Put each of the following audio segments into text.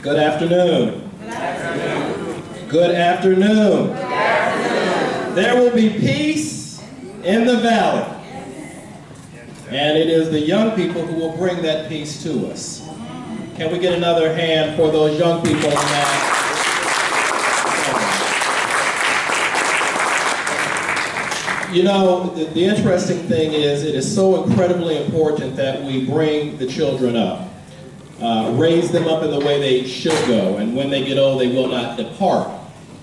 Good afternoon. Good afternoon. Good afternoon. Good afternoon. There will be peace in the valley. And it is the young people who will bring that peace to us. Can we get another hand for those young people in that? You know, the interesting thing is it is so incredibly important that we bring the children up. Raise them up in the way they should go, and when they get old, they will not depart.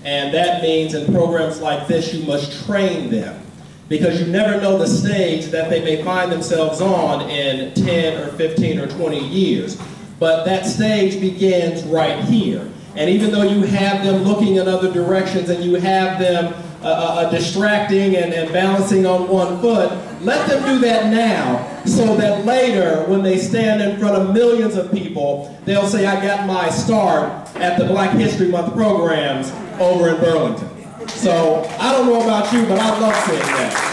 And that means in programs like this, you must train them, because you never know the stage that they may find themselves on in 10 or 15 or 20 years. But that stage begins right here. And even though you have them looking in other directions and you have them distracting and balancing on one foot, let them do that now, so that later, when they stand in front of millions of people, they'll say, I got my start at the Black History Month programs over in Burlington. So, I don't know about you, but I love seeing that.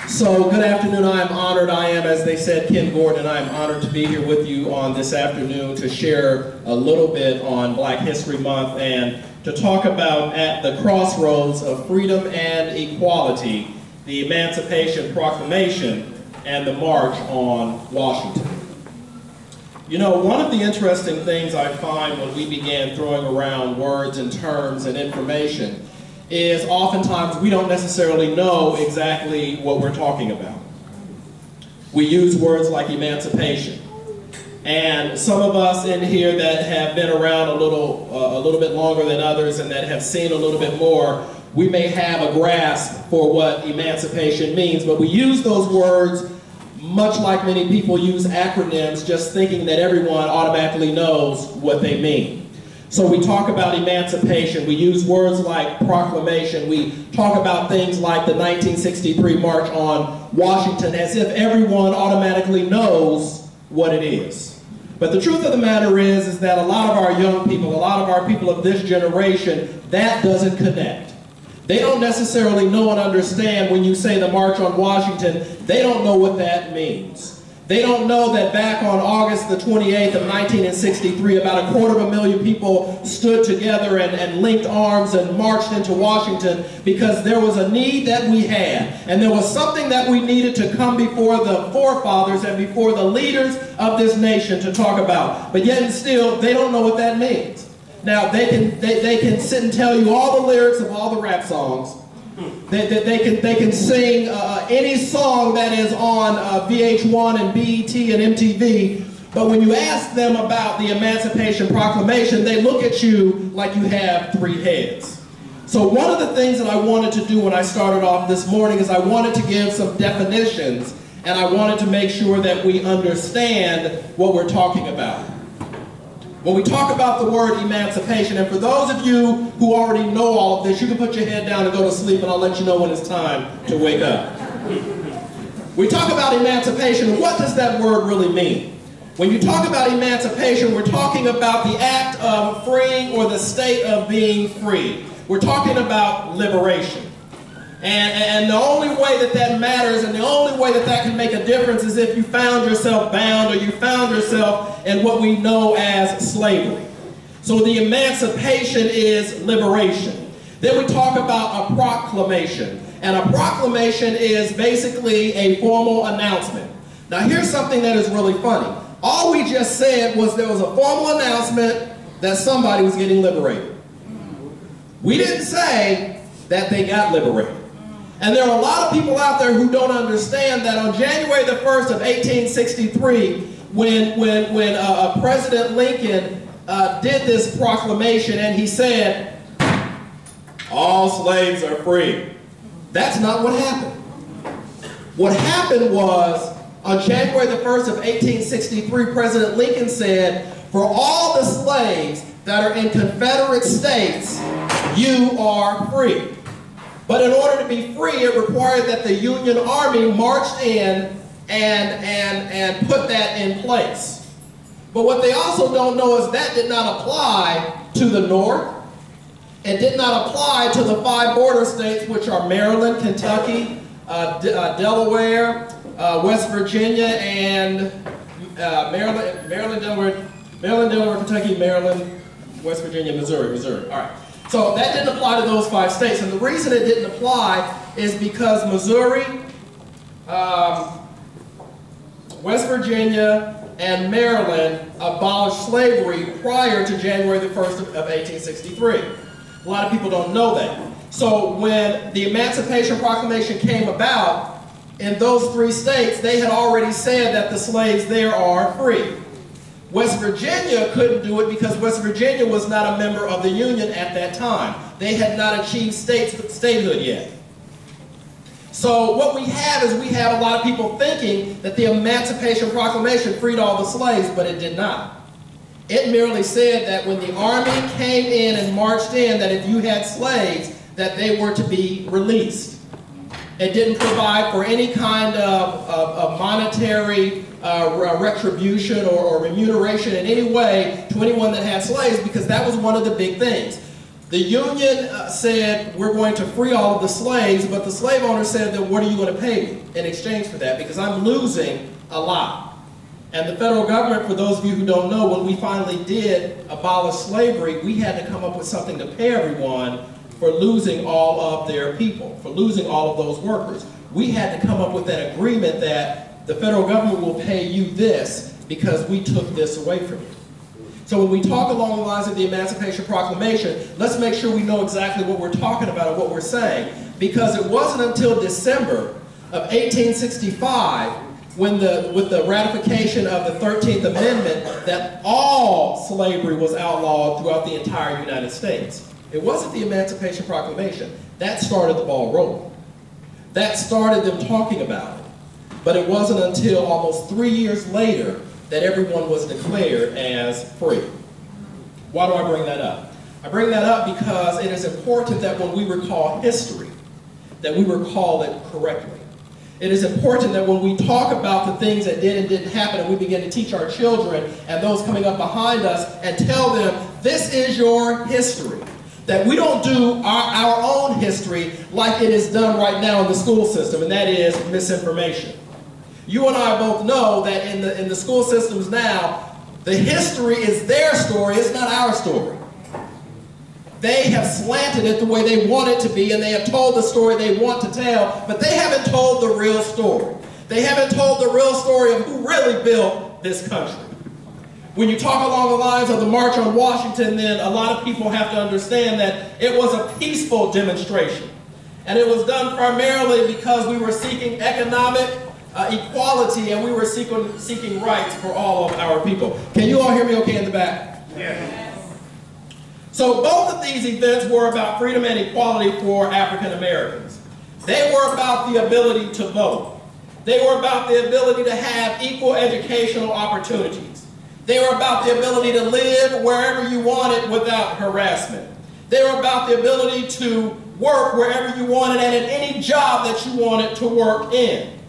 So, good afternoon. I am honored. I am, as they said, Ken Gordon, and I am honored to be here with you on this afternoon to share a little bit on Black History Month and to talk about at the crossroads of freedom and equality, the Emancipation Proclamation and the March on Washington. You know, one of the interesting things I find when we began throwing around words and terms and information is oftentimes we don't necessarily know exactly what we're talking about. We use words like emancipation. And some of us in here that have been around a little bit longer than others and that have seen a little bit more, we may have a grasp for what emancipation means, but we use those words much like many people use acronyms, just thinking that everyone automatically knows what they mean. So we talk about emancipation, we use words like proclamation, we talk about things like the 1963 March on Washington as if everyone automatically knows what it is. But the truth of the matter is that a lot of our young people, a lot of our people of this generation, that doesn't connect. They don't necessarily know and understand when you say the March on Washington, they don't know what that means. They don't know that back on August the 28th of 1963, about 250,000 people stood together and linked arms and marched into Washington because there was a need that we had. And there was something that we needed to come before the forefathers and before the leaders of this nation to talk about. But yet and still, they don't know what that means. Now, they can sit and tell you all the lyrics of all the rap songs. They can sing any song that is on VH1 and BET and MTV, but when you ask them about the Emancipation Proclamation, they look at you like you have three heads. So one of the things that I wanted to do when I started off this morning is I wanted to give some definitions, and I wanted to make sure that we understand what we're talking about. When we talk about the word emancipation, and for those of you who already know all of this, you can put your head down and go to sleep, and I'll let you know when it's time to wake up. We talk about emancipation. What does that word really mean? When you talk about emancipation, we're talking about the act of freeing or the state of being free. We're talking about liberation. And the only way that that matters and the only way that that can make a difference is if you found yourself bound or you found yourself in what we know as slavery. So the emancipation is liberation. Then we talk about a proclamation. And a proclamation is basically a formal announcement. Now here's something that is really funny. All we just said was there was a formal announcement that somebody was getting liberated. We didn't say that they got liberated. And there are a lot of people out there who don't understand that on January the 1st of 1863, when President Lincoln did this proclamation and he said, all slaves are free. That's not what happened. What happened was, on January the 1st of 1863, President Lincoln said, for all the slaves that are in Confederate states, you are free. But in order to be free, it required that the Union Army marched in and put that in place. But what they also don't know is that did not apply to the North. It did not apply to the 5 border states, which are Maryland, Kentucky, Delaware, West Virginia, and Maryland, Delaware, Kentucky, Maryland, West Virginia, Missouri. All right. So that didn't apply to those 5 states. And the reason it didn't apply is because Missouri, West Virginia, and Maryland abolished slavery prior to January the 1st of 1863. A lot of people don't know that. So when the Emancipation Proclamation came about, in those 3 states, they had already said that the slaves there are free. West Virginia couldn't do it because West Virginia was not a member of the Union at that time. They had not achieved statehood yet. So what we have is we have a lot of people thinking that the Emancipation Proclamation freed all the slaves, but it did not. It merely said that when the army came in and marched in, that if you had slaves, that they were to be released. It didn't provide for any kind of monetary retribution or remuneration in any way to anyone that had slaves, because that was one of the big things. The Union said, we're going to free all of the slaves, but the slave owner said, then what are you going to pay me in exchange for that? Because I'm losing a lot. And the federal government, for those of you who don't know, when we finally did abolish slavery, we had to come up with something to pay everyone for losing all of their people, for losing all of those workers. We had to come up with an agreement that the federal government will pay you this because we took this away from you. So when we talk along the lines of the Emancipation Proclamation, let's make sure we know exactly what we're talking about and what we're saying. Because it wasn't until December of 1865, with the ratification of the 13th Amendment, that all slavery was outlawed throughout the entire United States. It wasn't the Emancipation Proclamation. That started the ball rolling. That started them talking about it. But it wasn't until almost 3 years later that everyone was declared as free. Why do I bring that up? I bring that up because it is important that when we recall history, that we recall it correctly. It is important that when we talk about the things that did and didn't happen, and we begin to teach our children and those coming up behind us and tell them, this is your history. That we don't do our own history like it is done right now in the school system, and that is misinformation. You and I both know that in the school systems now, the history is their story, it's not our story. They have slanted it the way they want it to be, and they have told the story they want to tell, but they haven't told the real story. They haven't told the real story of who really built this country. When you talk along the lines of the March on Washington, then a lot of people have to understand that it was a peaceful demonstration. And it was done primarily because we were seeking economic equality, and we were seeking rights for all of our people. Can you all hear me okay in the back? Yes. So both of these events were about freedom and equality for African Americans. They were about the ability to vote. They were about the ability to have equal educational opportunities. They were about the ability to live wherever you wanted without harassment. They were about the ability to work wherever you wanted and in any job that you wanted to work in.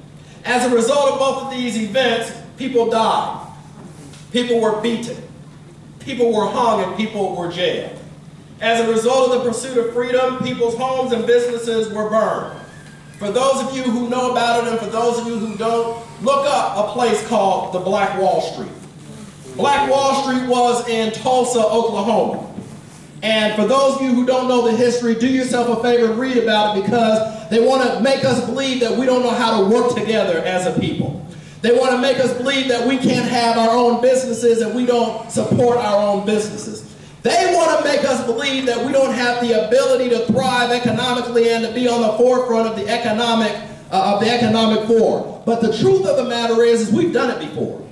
As a result of both of these events, people died. People were beaten. People were hung and people were jailed. As a result of the pursuit of freedom, people's homes and businesses were burned. For those of you who know about it and for those of you who don't, look up a place called the Black Wall Street. Black Wall Street was in Tulsa, Oklahoma. And for those of you who don't know the history, do yourself a favor and read about it, because they want to make us believe that we don't know how to work together as a people. They want to make us believe that we can't have our own businesses and we don't support our own businesses. They want to make us believe that we don't have the ability to thrive economically and to be on the forefront of the economic forum. But the truth of the matter is we've done it before.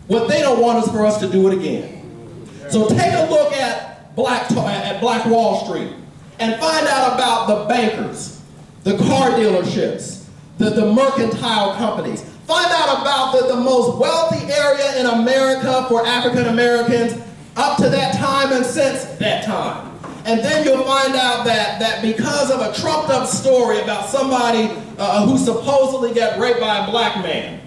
What they don't want is for us to do it again. So take a look at Black Wall Street and find out about the bankers, the car dealerships, the mercantile companies. Find out about the most wealthy area in America for African Americans up to that time and since that time. And then you'll find out that because of a trumped up story about somebody who supposedly got raped by a black man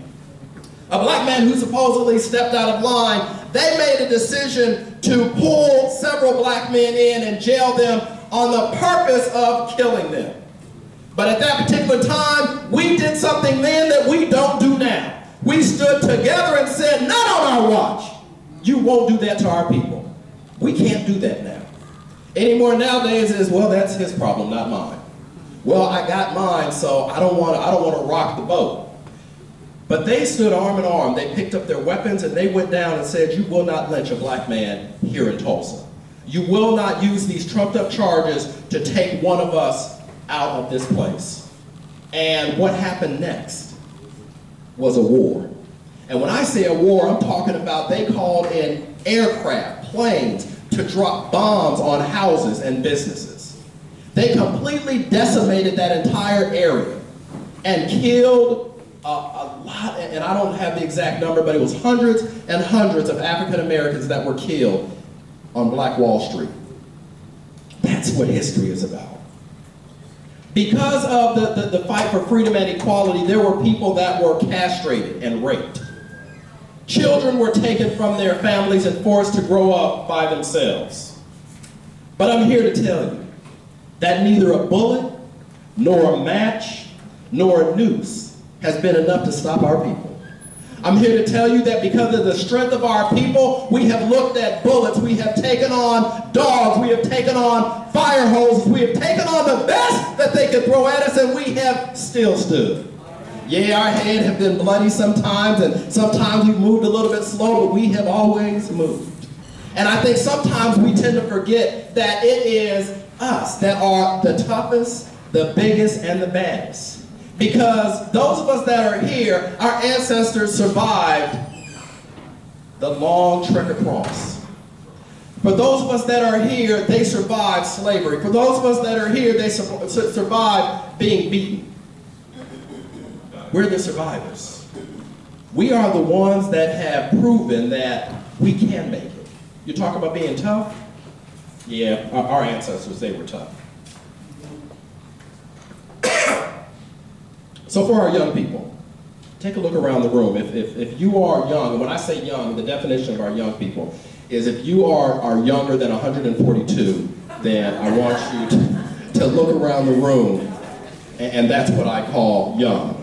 who supposedly stepped out of line, they made a decision to pull several black men in and jail them on the purpose of killing them. But at that particular time, we did something then that we don't do now. We stood together and said, not on our watch. You won't do that to our people. We can't do that now. Anymore nowadays is, well, that's his problem, not mine. Well, I got mine, so I don't want to rock the boat. But they stood arm in arm. They picked up their weapons and they went down and said, you will not lynch a black man here in Tulsa. You will not use these trumped up charges to take one of us out of this place. And what happened next was a war. And when I say a war, I'm talking about they called in aircraft, planes, to drop bombs on houses and businesses. They completely decimated that entire area and killed a lot, and I don't have the exact number, but it was hundreds and hundreds of African Americans that were killed on Black Wall Street. That's what history is about. Because of the fight for freedom and equality, there were people that were castrated and raped. Children were taken from their families and forced to grow up by themselves. But I'm here to tell you that neither a bullet, nor a match, nor a noose has been enough to stop our people. I'm here to tell you that because of the strength of our people, we have looked at bullets, we have taken on dogs, we have taken on fire hoses, we have taken on the best that they could throw at us, and we have still stood. Yeah, our head have been bloody sometimes, and sometimes we've moved a little bit slow, but we have always moved. And I think sometimes we tend to forget that it is us that are the toughest, the biggest, and the baddest. Because those of us that are here, our ancestors survived the long trek across. For those of us that are here, they survived slavery. For those of us that are here, they survived being beaten. We're the survivors. We are the ones that have proven that we can make it. You talk about being tough? Yeah, our ancestors, they were tough. So for our young people, take a look around the room. If you are young, and when I say young, the definition of our young people is if you are younger than 142, then I want you to look around the room, and that's what I call young.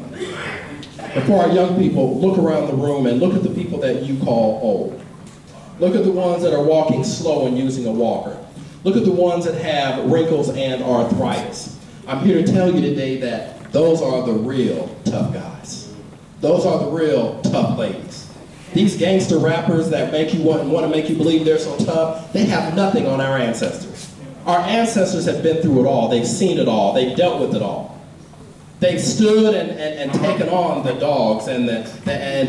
But for our young people, look around the room and look at the people that you call old. Look at the ones that are walking slow and using a walker. Look at the ones that have wrinkles and arthritis. I'm here to tell you today that those are the real tough guys. Those are the real tough ladies. These gangster rappers that make you want to make you believe they're so tough, they have nothing on our ancestors. Our ancestors have been through it all. They've seen it all. They've dealt with it all. They've stood and taken on the dogs and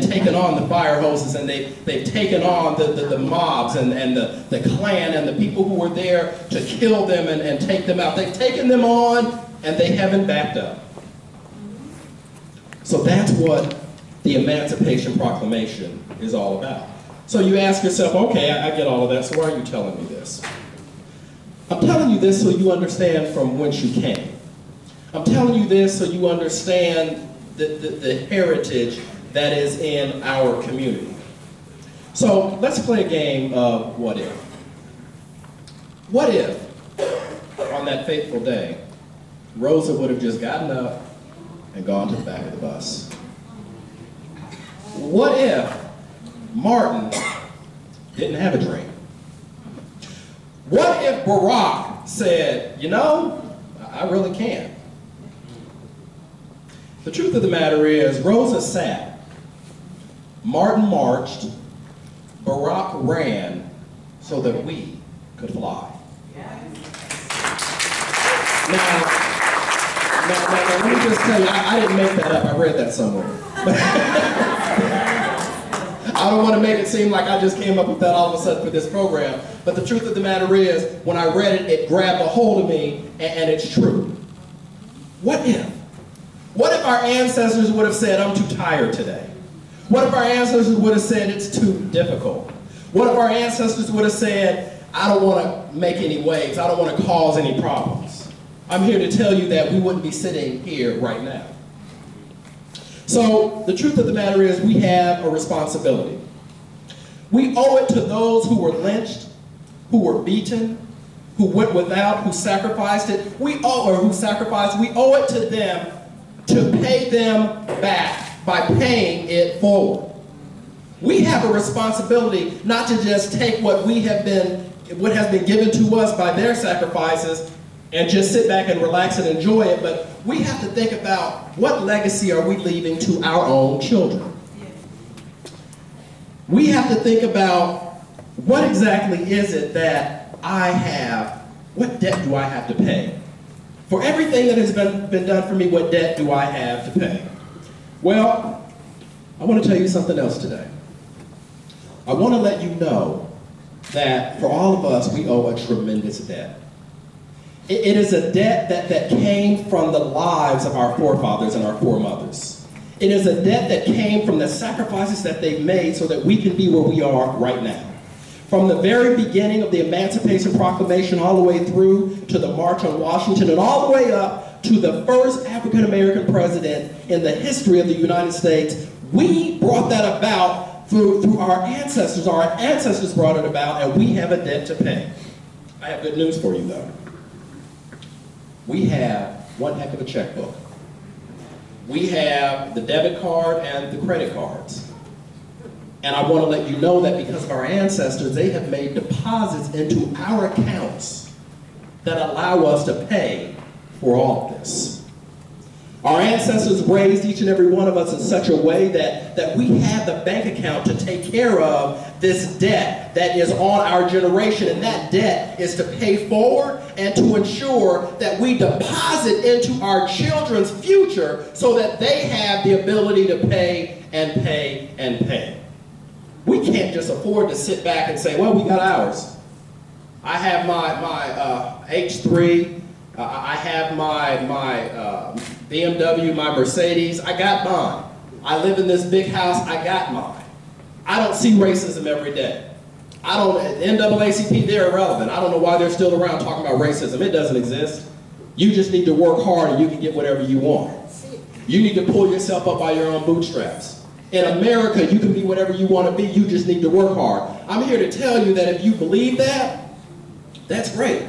taken on the fire hoses, and they've taken on the mobs and the Klan and the people who were there to kill them and take them out. They've taken them on and they haven't backed up. So that's what the Emancipation Proclamation is all about. So you ask yourself, okay, I get all of that, so why are you telling me this? I'm telling you this so you understand from whence you came. I'm telling you this so you understand the heritage that is in our community. So let's play a game of what if. What if, on that fateful day, Rosa would have just gotten up and gone to the back of the bus? What if Martin didn't have a dream? What if Barack said, you know, I really can? The truth of the matter is, Rosa sat, Martin marched, Barack ran so that we could fly. Now, let me just tell you, I didn't make that up. I read that somewhere. I don't want to make it seem like I just came up with that all of a sudden for this program. But the truth of the matter is, when I read it, it grabbed a hold of me, and it's true. What if? What if our ancestors would have said, I'm too tired today? What if our ancestors would have said, it's too difficult? What if our ancestors would have said, I don't want to make any waves, I don't want to cause any problems? I'm here to tell you that we wouldn't be sitting here right now. So the truth of the matter is, we have a responsibility. We owe it to those who were lynched, who were beaten, who went without, who sacrificed it. We owe it to them to pay them back by paying it forward. We have a responsibility not to just take what has been given to us by their sacrifices and just sit back and relax and enjoy it, but we have to think about what legacy are we leaving to our own children. We have to think about what exactly is it that I have, what debt do I have to pay? For everything that has been done for me, what debt do I have to pay? Well, I want to tell you something else today. I want to let you know that for all of us, we owe a tremendous debt. It is a debt that came from the lives of our forefathers and our foremothers. It is a debt that came from the sacrifices that they made so that we can be where we are right now. From the very beginning of the Emancipation Proclamation all the way through to the March on Washington and all the way up to the first African American president in the history of the United States, we brought that about through our ancestors. Our ancestors brought it about, and we have a debt to pay. I have good news for you, though. We have one heck of a checkbook. We have the debit card and the credit cards. And I want to let you know that because of our ancestors, they have made deposits into our accounts that allow us to pay for all of this. Our ancestors raised each and every one of us in such a way that we have the bank account to take care of this debt that is on our generation, and that debt is to pay forward and to ensure that we deposit into our children's future so that they have the ability to pay and pay and pay. We can't just afford to sit back and say, well, we got ours. I have my H3, I have my BMW, my Mercedes, I got mine. I live in this big house, I got mine. I don't see racism every day. NAACP, they're irrelevant. I don't know why they're still around talking about racism. It doesn't exist. You just need to work hard and you can get whatever you want. You need to pull yourself up by your own bootstraps. In America, you can be whatever you want to be. You just need to work hard. I'm here to tell you that if you believe that, that's great.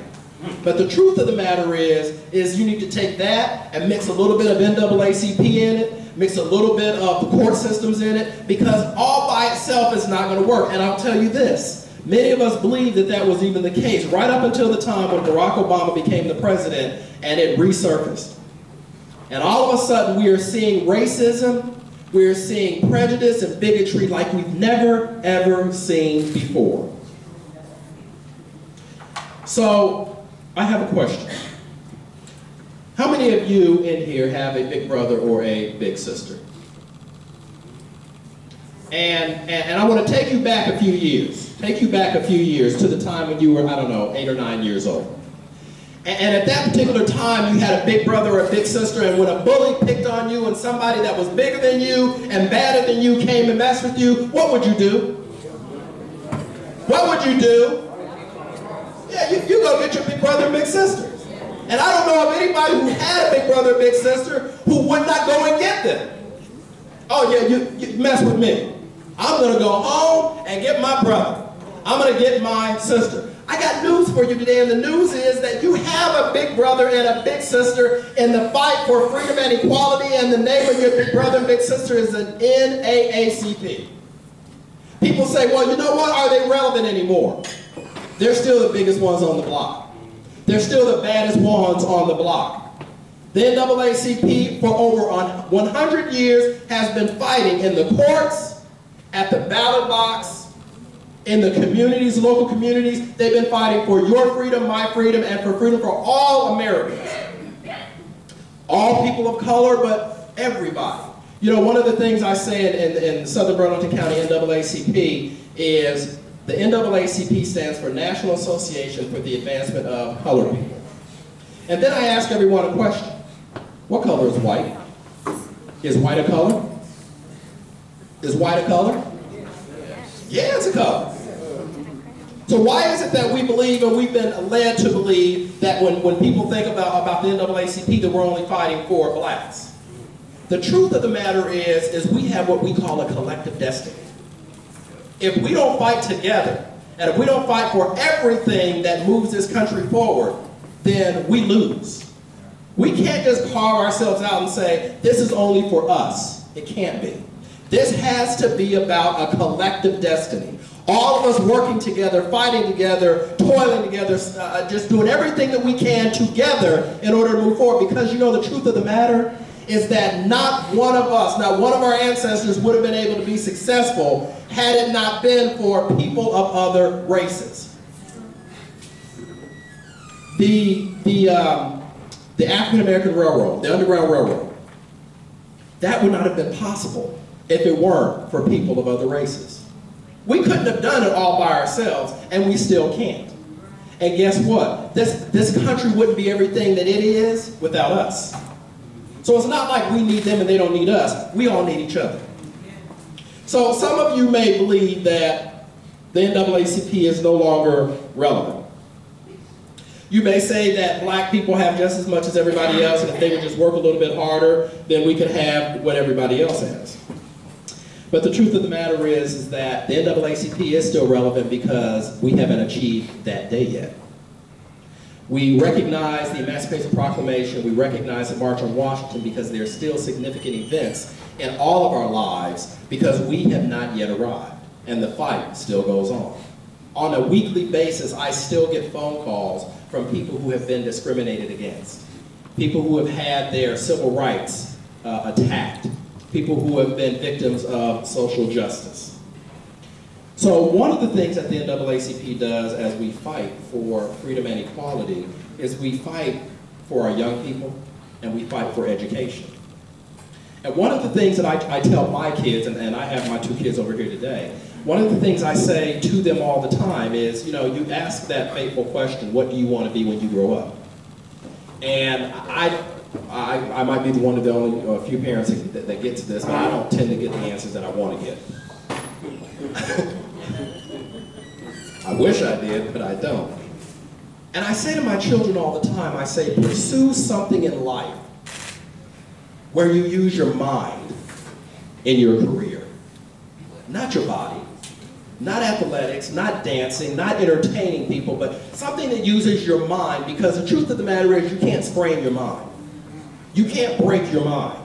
But the truth of the matter is you need to take that and mix a little bit of NAACP in it, mix a little bit of the court systems in it, because all by itself is not going to work. And I'll tell you this, many of us believe that that was even the case right up until the time when Barack Obama became the president and it resurfaced. And all of a sudden we are seeing racism, we are seeing prejudice and bigotry like we've never ever seen before. So I have a question. How many of you in here have a big brother or a big sister? And I want to take you back a few years. Take you back a few years to the time when you were, I don't know, 8 or 9 years old. And at that particular time, you had a big brother or a big sister, and when a bully picked on you and somebody that was bigger than you and badder than you came and messed with you, what would you do? What would you do? Yeah, you go get your big brother and big sister. And I don't know of anybody who had a big brother or big sister who would not go and get them. Oh yeah, you mess with me. I'm going to go home and get my brother. I'm going to get my sister. I got news for you today, and the news is that you have a big brother and a big sister in the fight for freedom and equality, and the name of your big brother and big sister is an NAACP. People say, well, you know what? Are they relevant anymore? They're still the biggest ones on the block. They're still the baddest ones on the block. The NAACP for over 100 years has been fighting in the courts, at the ballot box, in the communities, local communities. They've been fighting for your freedom, my freedom, and for freedom for all Americans. All people of color, but everybody. You know, one of the things I say in Southern Burlington County NAACP is the NAACP stands for National Association for the Advancement of Colored People. And then I ask everyone a question. What color is white? Is white a color? Is white a color? Yeah, it's a color. So why is it that we believe, and we've been led to believe, that when people think about the NAACP, that we're only fighting for blacks? The truth of the matter is we have what we call a collective destiny. If we don't fight together, and if we don't fight for everything that moves this country forward, then we lose. We can't just carve ourselves out and say, this is only for us. It can't be. This has to be about a collective destiny. All of us working together, fighting together, toiling together, just doing everything that we can together in order to move forward. Because you know the truth of the matter is that not one of us, not one of our ancestors would have been able to be successful had it not been for people of other races. The African American Railroad, the Underground Railroad, that would not have been possible if it weren't for people of other races. We couldn't have done it all by ourselves, and we still can't. And guess what? This country wouldn't be everything that it is without us. So it's not like we need them and they don't need us. We all need each other. So some of you may believe that the NAACP is no longer relevant. You may say that black people have just as much as everybody else, and if they would just work a little bit harder, then we could have what everybody else has. But the truth of the matter is that the NAACP is still relevant because we haven't achieved that day yet. We recognize the Emancipation Proclamation, we recognize the March on Washington because there are still significant events in all of our lives because we have not yet arrived, and the fight still goes on. On a weekly basis, I still get phone calls from people who have been discriminated against, people who have had their civil rights attacked, people who have been victims of social justice. So one of the things that the NAACP does as we fight for freedom and equality is we fight for our young people and we fight for education. And one of the things that I tell my kids, and I have my two kids over here today, one of the things I say to them all the time is, you know, you ask that fateful question, what do you want to be when you grow up? And I might be one of the only few parents that get to this, but I don't tend to get the answers that I want to get. I wish I did, but I don't. And I say to my children all the time, I say, pursue something in life where you use your mind in your career. Not your body, not athletics, not dancing, not entertaining people, but something that uses your mind, because the truth of the matter is you can't sprain your mind. You can't break your mind.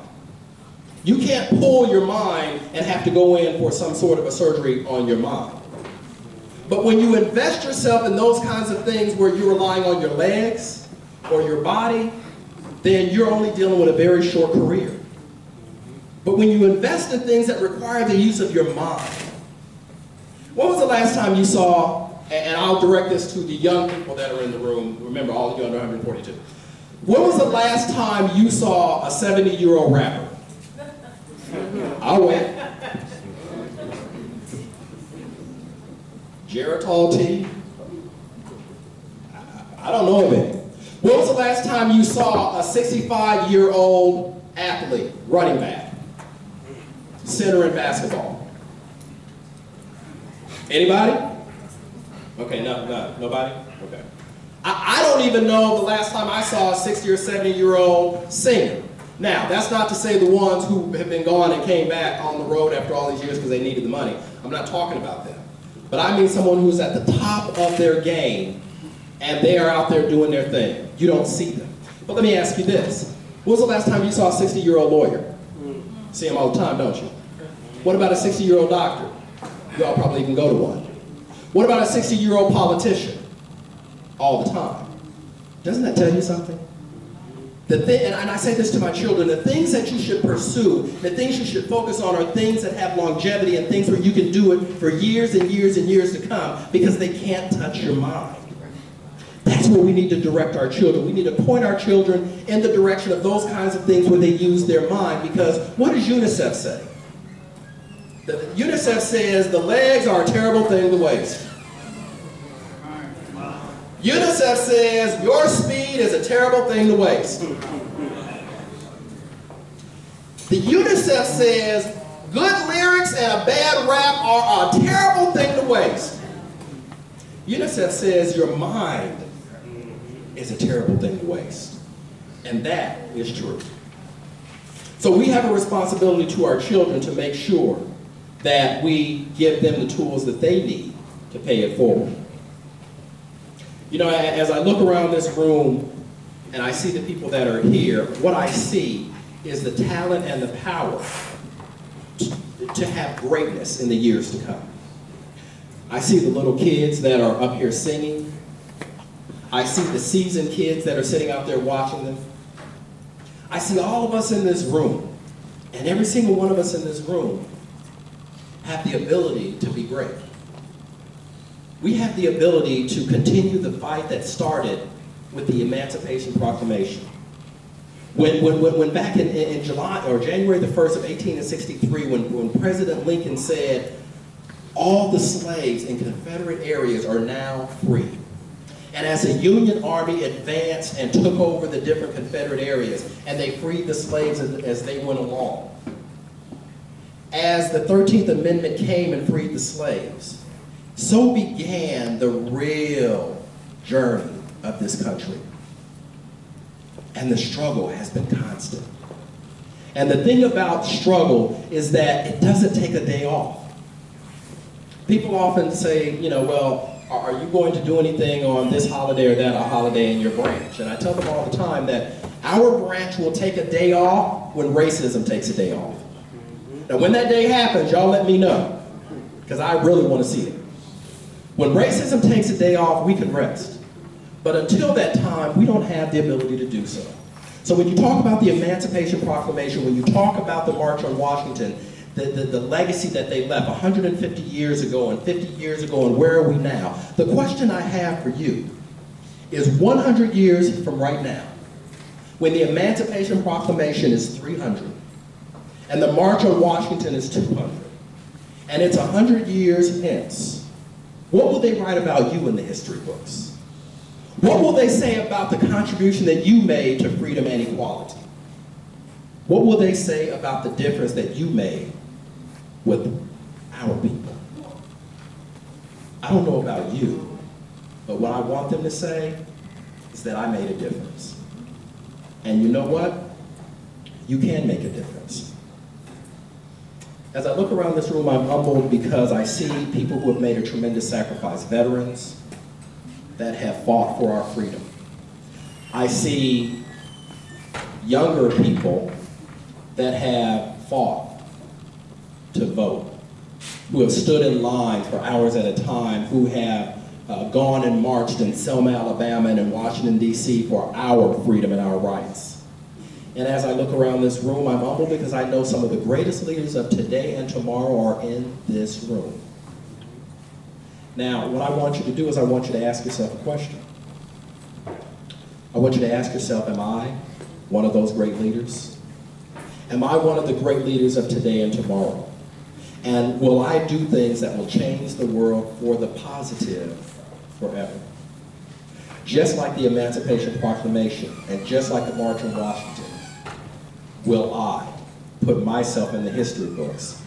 You can't pull your mind and have to go in for some sort of a surgery on your mind. But when you invest yourself in those kinds of things where you're relying on your legs or your body, then you're only dealing with a very short career. But when you invest in things that require the use of your mind, when was the last time you saw, and I'll direct this to the young people that are in the room, remember all of you under 142, when was the last time you saw a 70-year-old rapper? I'll wait. Geritol T? I don't know of any. When was the last time you saw a 65-year-old athlete, running back, center in basketball? Anybody? Okay, nobody? Okay. I don't even know the last time I saw a 60 or 70-year-old singer. Now, that's not to say the ones who have been gone and came back on the road after all these years because they needed the money. I'm not talking about them. But I mean someone who's at the top of their game and they are out there doing their thing. You don't see them. But let me ask you this. When was the last time you saw a 60-year-old lawyer? See them all the time, don't you? What about a 60-year-old doctor? You all probably even go to one. What about a 60-year-old politician? All the time. Doesn't that tell you something? And I say this to my children, the things that you should pursue, the things you should focus on are things that have longevity and things where you can do it for years and years and years to come because they can't touch your mind. That's where we need to direct our children. We need to point our children in the direction of those kinds of things where they use their mind, because what does UNICEF say? UNICEF says the legs are a terrible thing to waste. UNICEF says your speed is a terrible thing to waste. The UNICEF says good lyrics and a bad rap are a terrible thing to waste. UNICEF says your mind is a terrible thing to waste. And that is true. So we have a responsibility to our children to make sure that we give them the tools that they need to pay it forward. You know, as I look around this room and I see the people that are here, what I see is the talent and the power to have greatness in the years to come. I see the little kids that are up here singing. I see the seasoned kids that are sitting out there watching them. I see all of us in this room, and every single one of us in this room have the ability to be great. We have the ability to continue the fight that started with the Emancipation Proclamation. When back in July, or January the 1st of 1863, when President Lincoln said, all the slaves in Confederate areas are now free. And as the Union Army advanced and took over the different Confederate areas, and they freed the slaves as they went along. As the 13th Amendment came and freed the slaves, so began the real journey of this country. And the struggle has been constant. And the thing about struggle is that it doesn't take a day off. People often say, you know, well, are you going to do anything on this holiday or that holiday in your branch? And I tell them all the time that our branch will take a day off when racism takes a day off. Now when that day happens, y'all let me know, because I really want to see it. When racism takes a day off, we can rest. But until that time, we don't have the ability to do so. So when you talk about the Emancipation Proclamation, when you talk about the March on Washington, the legacy that they left 150 years ago and 50 years ago, and where are we now? The question I have for you is 100 years from right now, when the Emancipation Proclamation is 300, and the March on Washington is 200, and it's 100 years hence, what will they write about you in the history books? What will they say about the contribution that you made to freedom and equality? What will they say about the difference that you made with our people? I don't know about you, but what I want them to say is that I made a difference. And you know what? You can make a difference. As I look around this room, I'm humbled because I see people who have made a tremendous sacrifice, veterans that have fought for our freedom. I see younger people that have fought to vote, who have stood in line for hours at a time, who have gone and marched in Selma, Alabama, and in Washington, D.C. for our freedom and our rights. And as I look around this room, I'm humbled because I know some of the greatest leaders of today and tomorrow are in this room. Now, what I want you to do is I want you to ask yourself a question. I want you to ask yourself, am I one of those great leaders? Am I one of the great leaders of today and tomorrow? And will I do things that will change the world for the positive forever? Just like the Emancipation Proclamation and just like the March on Washington, will I put myself in the history books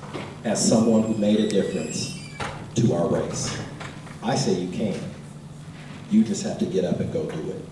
as someone who made a difference to our race? I say you can. You just have to get up and go do it.